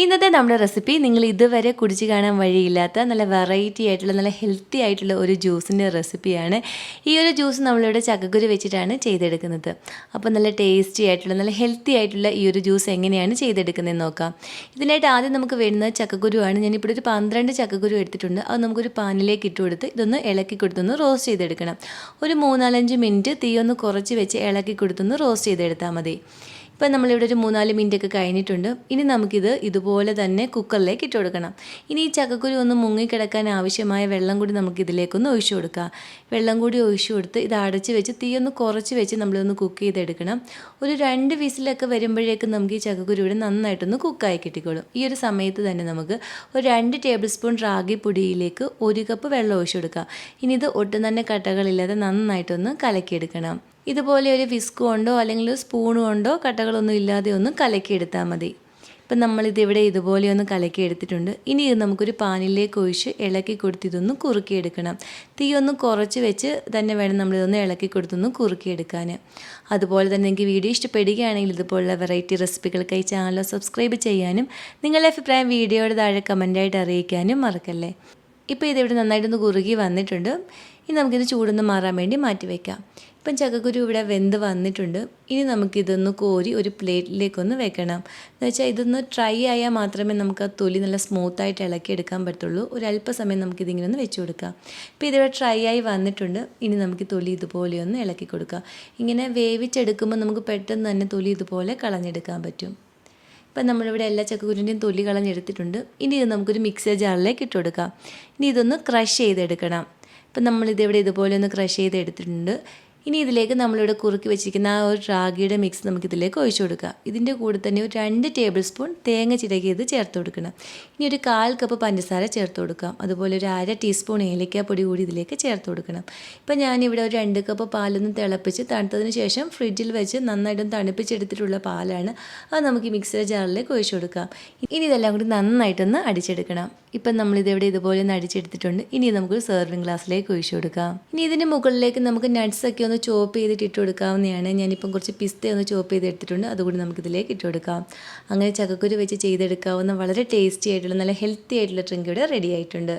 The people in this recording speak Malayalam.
ഇന്നത്തെ നമ്മുടെ റെസിപ്പി നിങ്ങൾ ഇതുവരെ കുടിച്ച് കാണാൻ വഴിയില്ലാത്ത നല്ല വെറൈറ്റി ആയിട്ടുള്ള നല്ല ഹെൽത്തി ആയിട്ടുള്ള ഒരു ജ്യൂസിൻ്റെ റെസിപ്പിയാണ്. ഈ ഒരു ജ്യൂസ് നമ്മളിവിടെ ചക്കക്കുരു വെച്ചിട്ടാണ് ചെയ്തെടുക്കുന്നത്. അപ്പോൾ നല്ല ടേസ്റ്റി ആയിട്ടുള്ള നല്ല ഹെൽത്തി ആയിട്ടുള്ള ഈ ഒരു ജ്യൂസ് എങ്ങനെയാണ് ചെയ്തെടുക്കുന്നതെന്ന് നോക്കാം. ഇതിനായിട്ട് ആദ്യം നമുക്ക് വേണ്ടുന്നത് ചക്കക്കുരുവാണ്. ഞാനിപ്പോൾ ഒരു 12 ചക്കക്കുരു എടുത്തിട്ടുണ്ട്. അത് നമുക്കൊരു പാനിലേക്ക് ഇട്ട് കൊടുത്ത് ഇതൊന്ന് ഇളക്കി കൊടുത്തൊന്ന് റോസ്റ്റ് ചെയ്തെടുക്കണം. ഒരു 3-4 മിനിറ്റ് തീ ഒന്ന് കുറച്ച് വെച്ച് ഇളക്കി കൊടുത്തൊന്ന് റോസ്റ്റ് ചെയ്തെടുത്താൽ മതി. ഇപ്പം നമ്മളിവിടെ ഒരു 3-4 മിനിറ്റൊക്കെ കഴിഞ്ഞിട്ടുണ്ട്. ഇനി നമുക്കിത് ഇതുപോലെ തന്നെ കുക്കറിലേക്ക് ഇട്ട് കൊടുക്കണം. ഇനി ഈ ചക്കക്കുരു ഒന്ന് മുങ്ങിക്കിടക്കാൻ ആവശ്യമായ വെള്ളം കൂടി നമുക്കിതിലേക്കൊന്ന് ഒഴിച്ചു കൊടുക്കാം. വെള്ളം കൂടി ഒഴിച്ചു കൊടുത്ത് ഇത് അടച്ച് വെച്ച് തീ ഒന്ന് കുറച്ച് വെച്ച് നമ്മളൊന്ന് കുക്ക് ചെയ്തെടുക്കണം. ഒരു 2 വിസിലൊക്കെ വരുമ്പോഴേക്കും നമുക്ക് ഈ ചക്കക്കുരു ഇവിടെ നന്നായിട്ടൊന്ന് കുക്കായി കിട്ടിക്കോളും. ഈ ഒരു സമയത്ത് തന്നെ നമുക്ക് ഒരു 2 ടേബിൾ സ്പൂൺ റാഗി പൊടിയിലേക്ക് 1 കപ്പ് വെള്ളം ഒഴിച്ചു കൊടുക്കാം. ഇനി ഇത് ഒട്ടും തന്നെ കട്ടകളില്ലാതെ നന്നായിട്ടൊന്ന് കലക്കിയെടുക്കണം. ഇതുപോലെ ഒരു വിസ്ക് കൊണ്ടോ അല്ലെങ്കിൽ സ്പൂൺ കൊണ്ടോ കട്ടകളൊന്നും ഇല്ലാതെ ഒന്ന് കലക്കിയെടുത്താൽ മതി. ഇപ്പം നമ്മളിതിവിടെ ഇതുപോലെ ഒന്ന് കലക്കിയെടുത്തിട്ടുണ്ട്. ഇനി ഇത് നമുക്കൊരു പാനിലേക്ക് ഒഴിച്ച് ഇളക്കി കൊടുത്ത് ഇതൊന്ന് കുറുക്കിയെടുക്കണം. തീ ഒന്ന് കുറച്ച് വെച്ച് തന്നെ വേണം നമ്മളിതൊന്ന് ഇളക്കി കൊടുത്തൊന്ന് കുറുക്കിയെടുക്കാൻ. അതുപോലെ തന്നെ എനിക്ക് വീഡിയോ ഇഷ്ടപ്പെടുകയാണെങ്കിൽ ഇതുപോലുള്ള വെറൈറ്റി റെസിപ്പികൾക്കായി ചാനൽ സബ്സ്ക്രൈബ് ചെയ്യാനും നിങ്ങളുടെ അഭിപ്രായം വീഡിയോയുടെ താഴെ കമൻറ്റായിട്ട് അറിയിക്കാനും മറക്കല്ലേ. ഇപ്പോൾ ഇതിവിടെ നന്നായിട്ടൊന്ന് കുറുകി വന്നിട്ടുണ്ട്. ഇനി നമുക്കിത് ചൂടൊന്ന് മാറാൻ വേണ്ടി മാറ്റി വയ്ക്കാം. ഇപ്പം ചക്കക്കുരു ഇവിടെ വെന്ത് വന്നിട്ടുണ്ട്. ഇനി നമുക്കിതൊന്ന് കോരി ഒരു പ്ലേറ്റിലേക്കൊന്ന് വെക്കണം. എന്ന് വെച്ചാൽ ഇതൊന്ന് ഡ്രൈ ആയാൽ മാത്രമേ നമുക്ക് ആ തൊലി നല്ല സ്മൂത്തായിട്ട് ഇളക്കിയെടുക്കാൻ പറ്റുള്ളൂ. ഒരു അല്പസമയം നമുക്കിതിങ്ങനെ ഒന്ന് വെച്ച് കൊടുക്കാം. ഇപ്പോൾ ഇതിവിടെ ഡ്രൈ ആയി വന്നിട്ടുണ്ട്. ഇനി നമുക്ക് തൊലി ഇതുപോലെ ഒന്ന് ഇളക്കി കൊടുക്കാം. ഇങ്ങനെ വേവിച്ചെടുക്കുമ്പോൾ നമുക്ക് പെട്ടെന്ന് തന്നെ തൊലി ഇതുപോലെ കളഞ്ഞെടുക്കാൻ പറ്റും. ഇപ്പം നമ്മളിവിടെ എല്ലാ ചക്കക്കുരുവിൻ്റെയും തൊലി കളഞ്ഞെടുത്തിട്ടുണ്ട്. ഇനി ഇത് നമുക്കൊരു മിക്സർ ജാറിലേക്ക് ഇട്ട് കൊടുക്കാം. ഇനി ഇതൊന്ന് ക്രഷ് ചെയ്തെടുക്കണം. ഇപ്പം നമ്മളിതിവിടെ ഇതുപോലെ ഒന്ന് ക്രഷ് ചെയ്തെടുത്തിട്ടുണ്ട്. ഇനി ഇതിലേക്ക് നമ്മളിവിടെ കുറുക്കി വെച്ചിരിക്കുന്ന ആ ഒരു റാഗിയുടെ മിക്സ് നമുക്കിതിലേക്ക് ഒഴിച്ചു കൊടുക്കാം. ഇതിൻ്റെ കൂടെ തന്നെ ഒരു 2 ടേബിൾ സ്പൂൺ തേങ്ങ ചിരകിയത് ചേർത്ത് കൊടുക്കണം. ഇനി ഒരു 1/4 കപ്പ് പഞ്ചസാര ചേർത്ത് കൊടുക്കാം. അതുപോലെ ഒരു 1/2 ടീസ്പൂൺ ഏലക്കാപ്പൊടി കൂടി ഇതിലേക്ക് ചേർത്ത് കൊടുക്കണം. ഇപ്പം ഞാനിവിടെ ഒരു 2 കപ്പ് പാലൊന്ന് തിളപ്പിച്ച് തണുത്തതിന് ശേഷം ഫ്രിഡ്ജിൽ വെച്ച് നന്നായിട്ടൊന്ന് തണുപ്പിച്ചെടുത്തിട്ടുള്ള പാലാണ്. അത് നമുക്ക് ഈ മിക്സർ ജാറിലേക്ക് ഒഴിച്ചു കൊടുക്കാം. ഇനി ഇതെല്ലാം കൂടി നന്നായിട്ടൊന്ന് അടിച്ചെടുക്കണം. ഇപ്പം നമ്മളിതെവിടെ ഇതുപോലെ ഒന്ന് അടിച്ചെടുത്തിട്ടുണ്ട്. ഇനി നമുക്കൊരു സെർവിങ് ഗ്ലാസ്സിലേക്ക് ഒഴിച്ചു കൊടുക്കാം. ഇനി ഇതിൻ്റെ മുകളിലേക്ക് നമുക്ക് നട്ട്സൊക്കെ ഒന്ന് ചോപ്പ് ചെയ്തിട്ട് ഇട്ട് കൊടുക്കാവുന്നതാണ്. ഞാനിപ്പം കുറച്ച് പിസ്ത ഒന്ന് ചോപ്പ് ചെയ്തെടുത്തിട്ടുണ്ട്. അതുകൂടി നമുക്കിതിലേക്ക് ഇട്ട് കൊടുക്കാം. അങ്ങനെ ചക്കക്കുരു വെച്ച് ചെയ്തെടുക്കാവുന്ന വളരെ ടേസ്റ്റി ആയിട്ടുള്ള നല്ല ഹെൽത്തി ആയിട്ടുള്ള ഡ്രിങ്ക് ഇവിടെ റെഡി ആയിട്ടുണ്ട്.